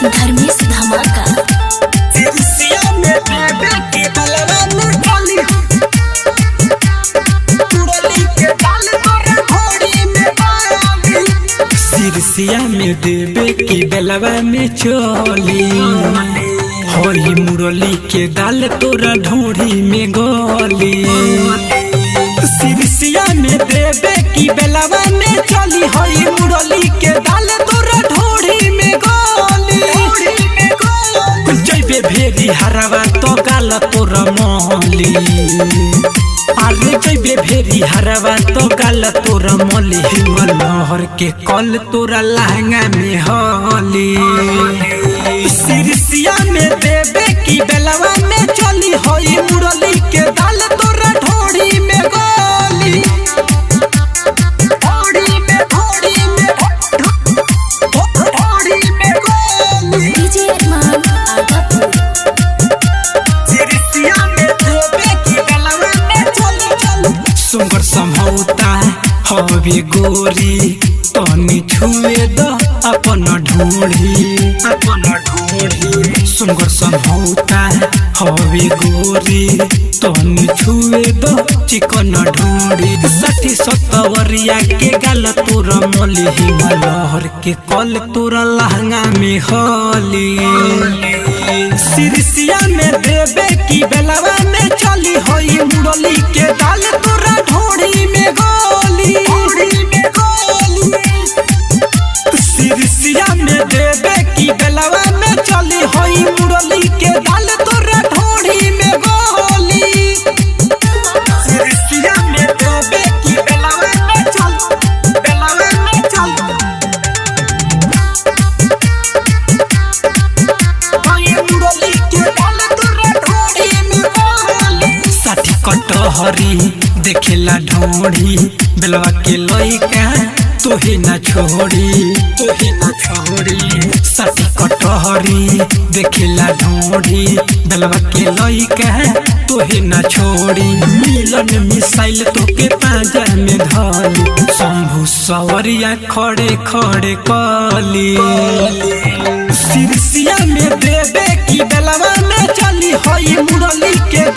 धर्मेश धमाका सिरसिया में देवे की बेलवा में चोली होली मुरली के दाल तोरा ढोरी में गोली। सिरसिया में देवे की बेलवा में चोली होली मुरली के दाल तोरा ढोरी में गोली। जैबे भेरी हरवा तो गाल तोरा मोहली, अरे जैबे भेरी हरवा तो गाल तोरा मोली। हिमलहर के कल तोरा लहंगा में होली। सिरसिया में देवे की बेलवा में चली होई मुरली के दाल तोरा ढोरी में गोली। डीजे अरमान आगापुर सिरसिया में देवे की बेलवा में चली सुंगर समौता हवे गोरी तनी छुए द अपन ढोढ़ी सुंगर समौता हवे गोरी तनी छुए द चिकन ढोढ़ी। 60-70 के गाल तोरा मोली। हिमलहर के कल तोरा लहंगा में होली। सिरसिया में देवे की बेलवा में चली होई मुरली के दाल तोरा ढोढ़ी में गोली। सिरसिया में देवे की बेलवा में चली होई मुरली के दाल तोरा ढोढ़ी में गोली। सिरसिया में देवे की बेलवा में चल होई मुरली के दाल तोरा ढोढ़ी में गोली। 60 कटहरी देखेला ढोढ़ी बेलवा के लइका तोहे न छोड़ी 60 कटहरी देखेला ढोढ़ी बेलवा के लइका तोहे न छोड़ी। मिलन मिसाइल तोके पाजा में धली शंभू सवरिया खड़े खड़े कली। सिरसिया में देवे की बेलवा में चली होई मुरली के